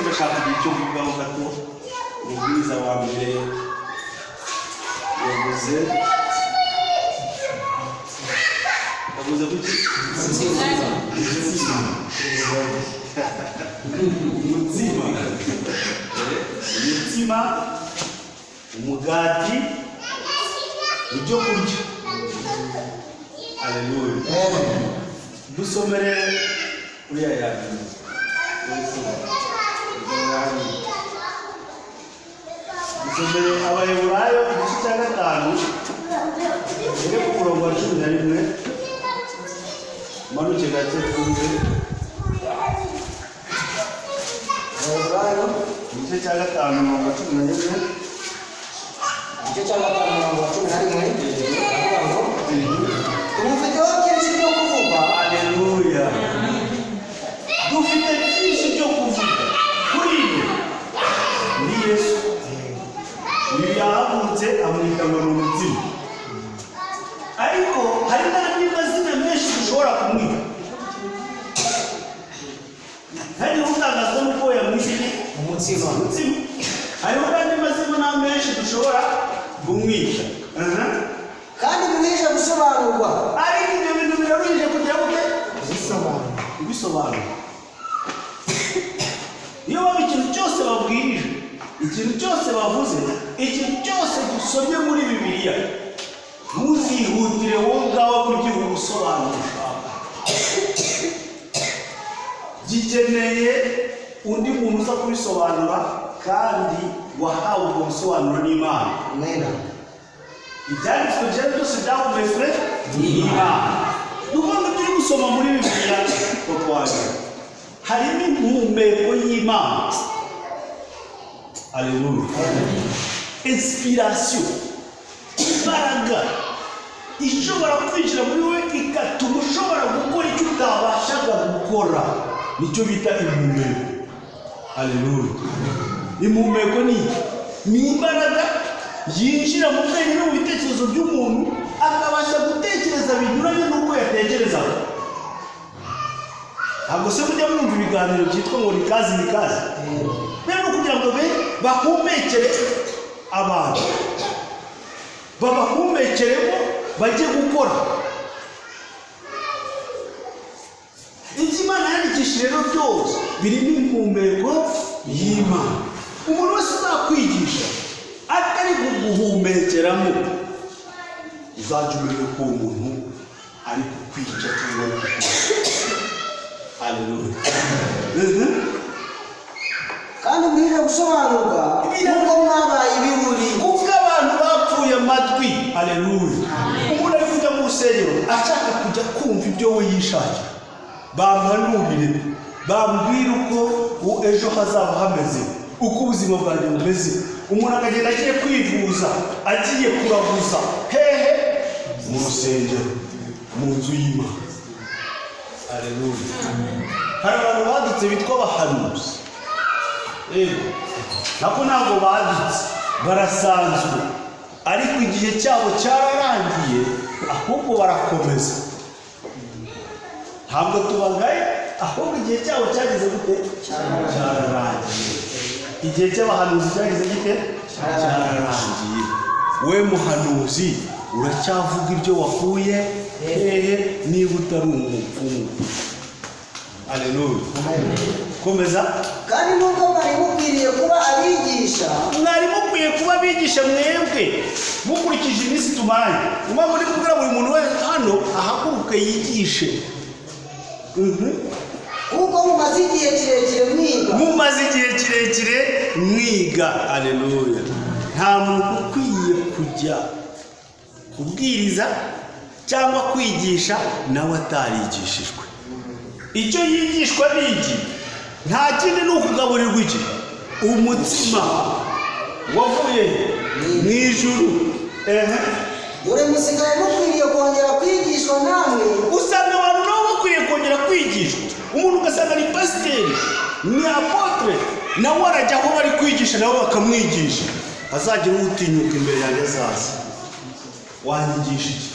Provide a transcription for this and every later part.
ndashaka icyo kuvugaho gato. Umubwiriza wa mbere yavuze kuki umutsima, umugati, ibyo kurya. Haleluya. Dusomere uriya yagiye. Dusomere Abaheburayo igice cya 5 uri ku murongo wa 11 manuke gake twumve. Abaheburayo igice cya 5 umurongo wa 11 igice cya 5 umurongo wa 11 avuga ngo tumufiteho byinshi byo kuvuga. Haleluya. Dufite byinshi byo kuvuga kuri we ni Yesu. Uyu yahagurutse amwita ngo ni umutima, ariko hari n'andi mazina menshi dushobora kumwita. Hari utangazwa n'uko yamwise umutsima. Hariho n'andi mazina menshi dushobora kumwita. Kandi biruhije gusobanurwa. Ariko ibyo bintu biraruhije kugira ngo bisobanure. Iyo baba ikintu cyose babwirije, ikintu cyose bavuze, ikintu cyose dusomye muri Bibiliya, ntuzihutire wowe ubwawe kugira ubusobanuro ushaka. Gikeneye undi muntu uza kubisobanura kandi wahawe ubwo busobanuro n'Imana. Amen. Ibyanditswe byose byahumetswe n'Imana. N'ubundi turi gusoma muri Bibiliya twatwaje harimo impumeko y'Imana. Haleluya. Inspiration, imbaraga ishobora kwinjira muri wowe igatuma ushobora gukora icyo utabashaga gukora. Nicyo bita impumeko. Haleluya. Impumeko ni imbaraga yinjira mu bwenge no mu bitekerezo by'umuntu akabasha gutekereza binyuranye n'uko yatekerezaga. Ntabwo se mujya mwumva ibiganiro byitwa ngo ni kazi. Rero kugira ngo bahumekere abantu, babahumekeremo bajye gukora ibyo Imana yandikishije. Rero byose birimo impumeko y'Imana. Umuntu wese uzakwigisha atari kuguhumekeramo, uzajya umenya ko umuntu ari kukwica cyangwa ari kukwica. Haleluya. Kandi biruhije gusobanurwa kuko mwabaye ibiruri, kuko abantu bapfuye amatwi. Haleluya. Umuntu ari kujya mu rusengero ashaka kujya kumva ibyo we yishakira, bampanurire, bambwira uko ejo hazaba hameze, uko ubuzima bwanjye bumeze. Umuntu akagenda agiye kwivuza, agiye kuraguza hehe? Mu rusengero, mu nzu y'Imana. Haleluya. Hari abantu badutse bitwa abahanuzi. Ntabwo badutse, barasanzwe, ariko igihe cyabo cyararangiye, ahubwo barakomeza. Ntabwo tubagaye, ahubwo igihe cyabo cyageze gute? Cyararangiye. Igihe cy'abahanuzi cyageze gute? Cyararangiye. We muhanuzi uracyavuga ibyo wakuye hehe niba utari umupfumu. Haleluya. Komeza. Kandi nubwo mwari mukwiriye kuba abigisha, mwari mukwiye kuba abigisha mwebwe mukurikije iminsi tumaranye. Uba muri kubwira buri muntu wese hano ahaguruke yigishe. kuko mumaze igihe kirekire mwiga. Haleluya. Nta muntu ukwiye kujya kubwiriza cyangwa kwigisha nawe atarigishijwe. Icyo yigishwa n'iki? Nta kindi ni ukugaburirwa iki? Umutsima wavuye mu ijuru. dore musigaye mukwiriye kongera kwigishwa namwe. Usanga abantu nabo bakwiye kongera kwigishwa. Umuntu ugasanga ni pasiteri, ni apotre, nawe arajya aho bari kwigisha nabo bakamwigisha. Azagira utinyuka imbere yanjye azaza, wanyigisha iki?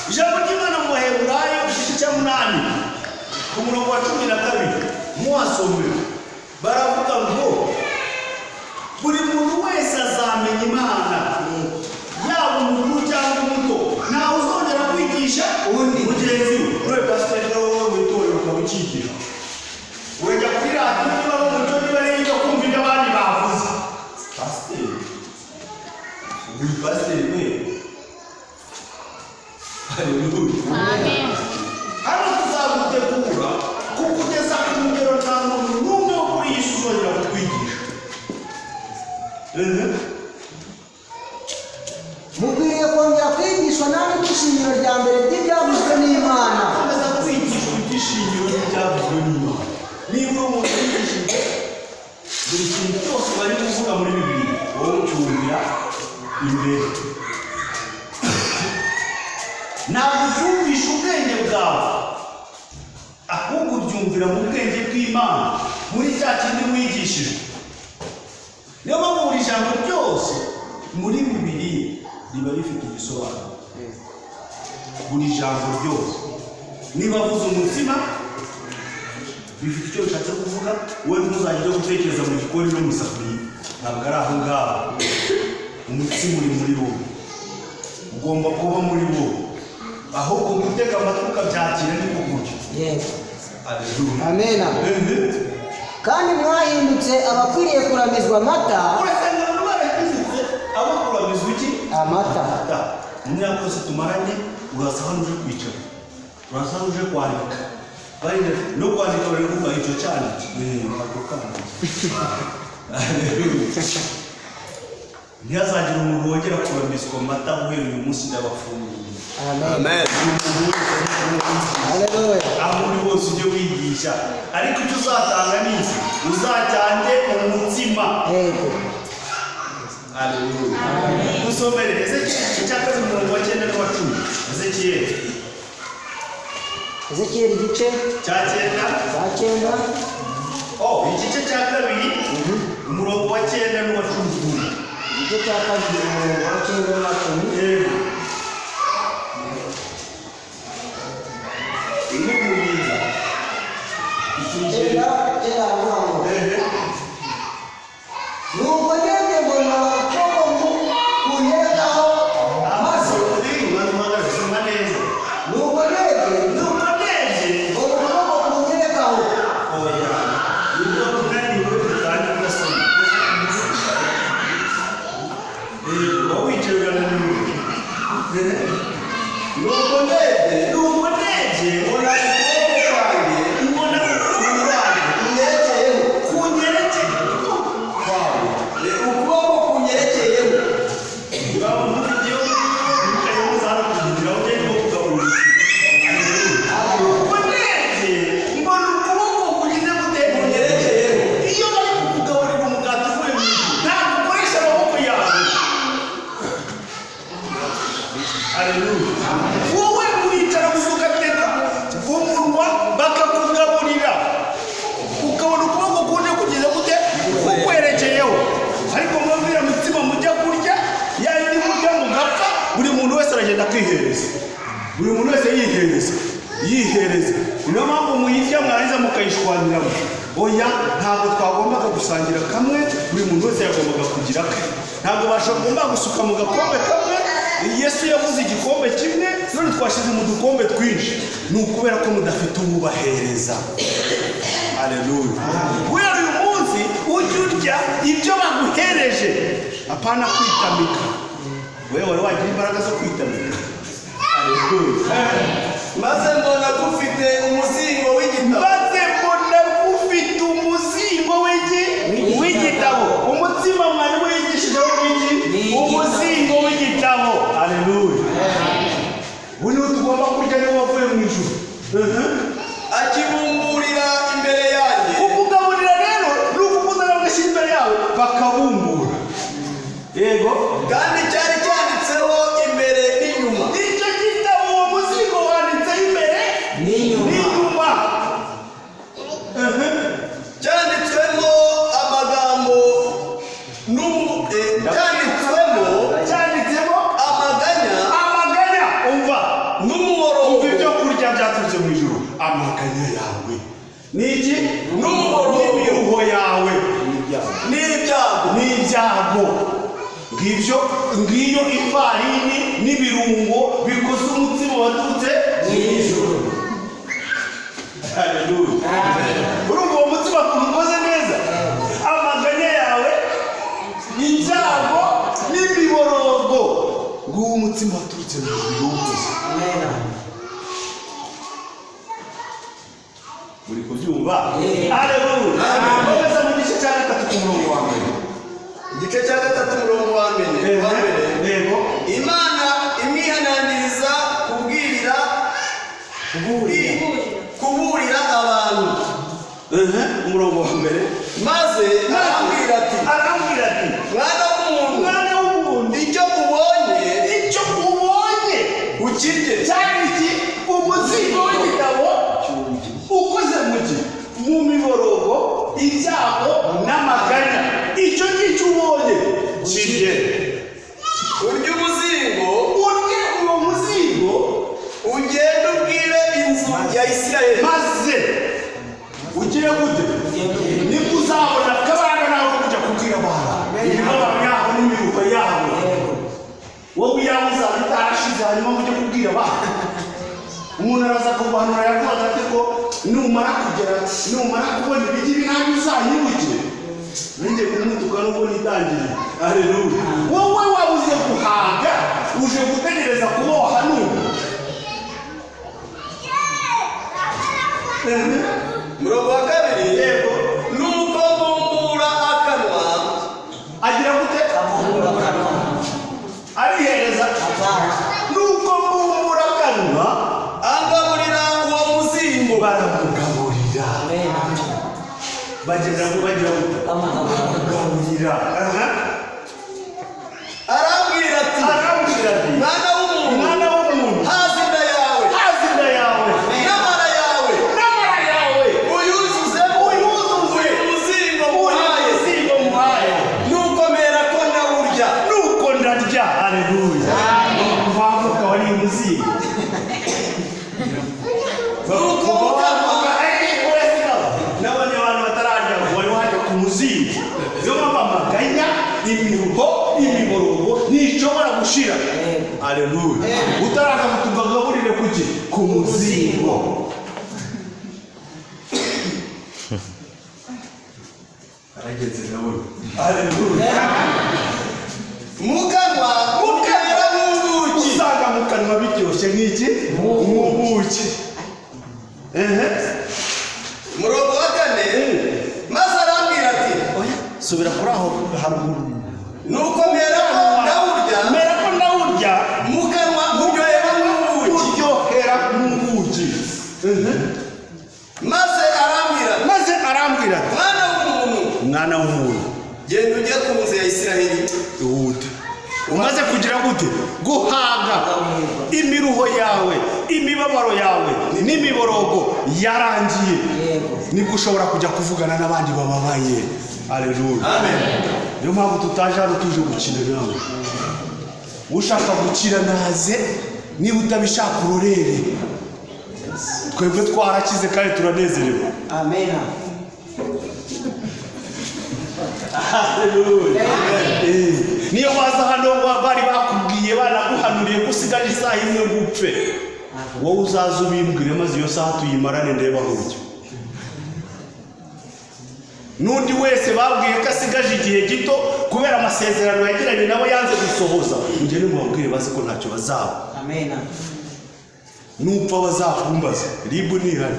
Ijambo ry'Imana mu Baheburayo igice cya 8 ku murongo wa 12 mwasomera baravuga ngo buri muntu wese azamenya Imana, yaba umuntu cyangwa umuto, ntawe uzongera kwigisha undi mugenzi we. Ure pasiteri wowe witorera ukamukigisha, urajya kuri radiyo niba ari umuco niba ari ibyo kumva ibyo abandi bavuze. Pasiteri uri pasiteri we. Haleluya. Amen. Hano tuzagutegura kukugeza ku rugero nta muntu n'umwe wo kuri iyi si uzongera kutwigisha. mukwiriye kongera kwigishwa namwe ibyishingiro rya mbere ry'ibyavuzwe n'Imana. Komeza kwigishwa ibyishingiro by'ibyavuzwe n'Imana. Niba uri umuntu wigishijwe buri kintu cyose bari kuvuga muri Bibiliya, wowe ucyumvira imbere. Ntabwo ubyumvisha ubwenge bwawe, ahubwo ubyumvira mu bwenge bw'Imana, muri cya kindi wigishijwe. Niyo mpamvu buri jambo ryose muri Bibiliya riba rifite igisobanuro. Buri jambo ryose, niba avuze umutima bifite icyo bishatse kuvuga. Wowe ntuzajya gutekereza mu gikoni no mu isafuriya, ntabwo ari aho ngaho. Umutima uri muri wowe, ugomba kuba muri wowe, ahubwo gutega amatwi ukabyakira niko gutyo. Amen. Kandi mwahindutse abakwiriye kuramizwa amata. Urasanga abantu barahindutse abo kuramizwa iki? Amata. Mu myaka yose tumaranye, uraza hano uje kwicara, uraza hano uje kwandika. No kwandika bari kuvuga icyo cyane ntabwo kandi ntihazagire umuntu wongera kuramizwa amata guhera uyu munsi ndabafunguye. Amen. Aho uri hose ujye wigisha, ariko icyo uzatanga ni iki? Uzajyane umutima. Haleluya. Dusomere Ezekiyeli cya kabiri umurongo wa 9 n'uwa 10. Ezekiyeli igice cya 9. Igice cya kabiri umurongo wa 9 n'uwa 10. Igice cya kabiri umurongo wa 9 n'uwa 10. Nuko ndebye mbona ukuboko kunyerekaho maze mbona ukuboko kunyerekaho. Wowe uricara gusuka teka umunwa bakakugaburira, ukabona ukuboko kuje kugeza gute ukwerekeyeho, ariko mwabwira mutima mujya kurya yandi mujya mugapfa. Buri muntu wese aragenda kwihereza, buri muntu wese yihereza. Niyo mpamvu muyirya mwarangiza mukayishwaniramo. Oya, ntabwo twagombaga gusangira kamwe, buri muntu wese yagombaga kugira ke. Ntabwo bashobora gusuka mu gakombe kamwe. Yesu yavuze igikombe kimwe, none twashize mu dukombe twinshi. Ni ukubera ko mudafite ububahereza. Haleluya. Wewe uyu munsi ujya urya ibyo baguhereje, apana kwitamika. Wewe wari wagira imbaraga zo kwitamika. Haleluya. Maze mbona ufite umuzingo w'igitabo. Umutima mwari wigishijeho w'iki? Umuzingo w'igitabo. Haleluya. Buno tugomba kurya niba wavuye mu ijuru. akibumburira imbere yanjye. Kukugaburira rero ni ukukuzana bagashyira imbere yawe bakabumbura. Yego. Kandi cyari cyanditseho imbere n'inyuma. Icyo gitabo uwo muzingo wanditseho imbere n'inyuma. Cyanditswemo amagambo cyanditsemo amaganya umva n'umuborogo. ibyo kurya byaturutse mu ijuru. Amaganya yawe ni iki? ibyago. Ngiyo ifarini n'ibirungo bikoze umutsima waturutse mu ijuru. Haleluya. Urumva uwo mutsima ukoze neza, amaganya yawe, ibyago n'imiborogo, nguwo umutsima waturutse mu ijuru. Muri kubyumva? Haleluya. Komeza mu gice cya 3 ku murongo wa mbere. Igice cya 3 umurongo wa mbere. Yego. Imana imwihanangiriza kuburira abantu. Umurongo wa mbere. Maze arambwira ati mwana w'umuntu, icyo ubonye ukirye. Cyane iki umuzigo w'igitabo ukoze mu miborogo, ibyago n'amaganya. Icyo ngicyo ubonye kirye. Urya umuzingo, uwo muzingo ugenda ubwire inzu ya Isirayeli. Maze ugire gute? Nibwo uzabona akabanga nawe kujya kubwira abantu imibabaro yabo n'imiruho yabo. Wowe yawe uzaba utarashize, hanyuma mujye kubwira abantu. Umuntu araza kuguhanura yavuga ati ko numara kubona ibigi binani uzanyibukire. Ninde kumutuka n'ubwo nitangiriye. Haleluya. Wowe wabuze guhaga, uje gutegereza kuba wahanuwe. Murongo wa kabiri. Yego. Nuko mbumbura akanwa. Agira gute? Arihereza. Nuko mbumbura akanwa, agaburira uwo muzingo. baramugaburira. Bagira gute? Baramugaburira. Arambwira ati mwana w'umuntu, haza inda yawe n'amara yawe uyuzuze uyu muzingo muhaye. Nuko mera ko ndawurya. Nuko ndarya. Haleluya. Bavuga wari umuzingo. Nuko n'abandi bantu batararya wari wajya ku muzingo. Niyo mpamvu amaganya, imiruho, imiborogo ntishobora gushira. Haleluya. Utaraza kutumva gaburire kuki ku muzingo. Arageze nawe. Haleluya. mu kanwa mukera nk'ubuki. Usanga mu kanwa biryoshye nk'iki? Nk'ubuki. Murongo wa 4. Maze arambwira ati Subira kuri aho haruguru. nuko mera ko ndawurya mu kanwa uryohera nk'ubuki. Maze arambwira ati mwana w'umuntu, genda ujye ku nzu ya Isirayeli. ihute. Umaze kugira gute? Guhaga imiruho yawe, imibabaro yawe n'imiborogo yarangiye. Nibwo ushobora kujya kuvugana n'abandi bababaye. Haleluya. Amen. Niyo mpamvu tutaje hano tuje gukina nawe. Ushaka gukira naze, niba utabishaka urorere. Twebwe twarakize kandi turanezerewe. Amen. Haleluya. Niyo waza hano bari bakubwiye banaguhanuriye gusigaje isaha imwe gupfe, wowe uzaza ubimbwire maze iyo saha tuyimarane ndeba hujya. N'undi wese babwiye ko asigaje igihe gito kubera amasezerano yagiranye nabo yanze gusohoza, ugende mubabwire baze ko ntacyo bazaba. Amen. Nupfa bazakumbaza ribu nihari.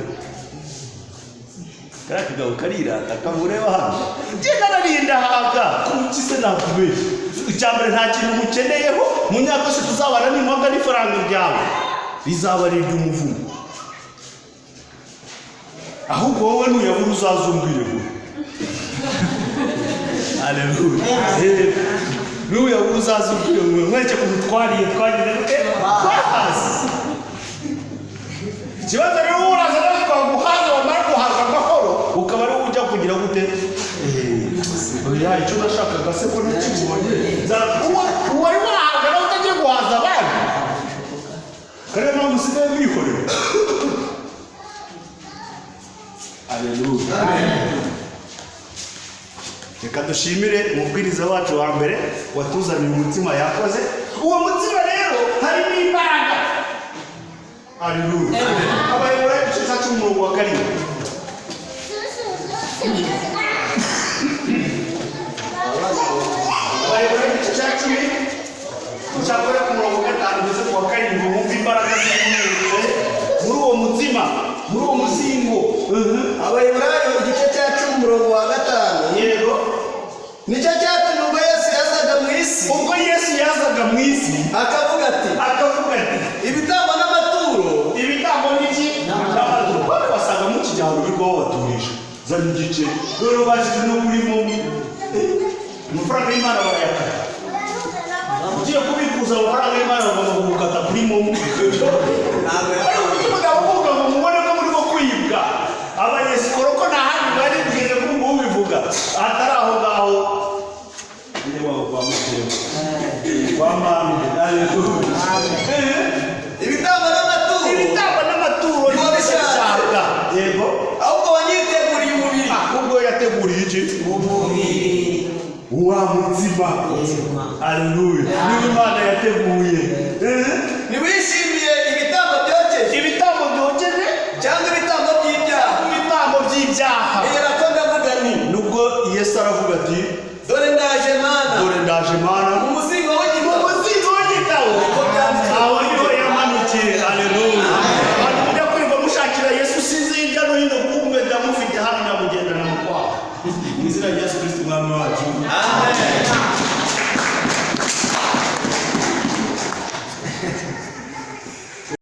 Karakigaho karirata kamureba hano. Genda narinda haga kuki se nakubesha. Icyambere nta kintu mukeneyeho, mu myaka se tuzabana n'impoga n'ifaranga ryawe rizaba ari iry'umuvumo. Ahubwo wowe nuyabura uzazumbwire ngo. Haleluya. Nuyabura uzazumbwire ngo mweke kumutwariye twagira kwahazi. Ikibazo rero uraza nawe twaguhaza wamara guhaza amahoro ukaba ari ujya kugira gute? Oya, icyo nashakaga se ko nakibonye. Uwari wahaga nawe utagiye guhaza abandi. Kare mpamvu usigaye mwihorera. Haleluya. reka dushimire umubwiriza wacu wa mbere watuzaniye umutima yakoze. Uwo mutima rero harimo imbaraga. Haleluya. Abayobora igice cya 10:7. Abayobora igice cya 10 mushakora ku murongo wa 5 ndetse ku wa 7 bumva imbaraga z'Imana muri uwo mutima, muri uwo muzingo. Abayiburayo igice cya 10:5. Yego. Nicyo cyatumye ubwo Yesu yazaga mu isi. Ubwo Yesu yazaga mu isi Akavuga ati ibitambo n'amaturo. ibitambo n'iki n'amaturo. Bari basaga mu kijyaro bigo baturisha zana igice rero bashyize no kuri mu amafaranga y'Imana barayakata. Ugiye kubikuza amafaranga y'Imana bagomba gukata kuri mu uvuga ngo mubone ko muri ko kwibwa abanyesikoro ko nta handi bari bwire kumva ubivuga atari aho ngaho kwa mami. Ibitambo n'amaturo niho bishaka. Yego. ahubwo wanyiteguriye umubiri. Ahubwo yateguriye iki? Umubiri. Wa mutima. Haleluya. Niba Imana yateguye. Niwishime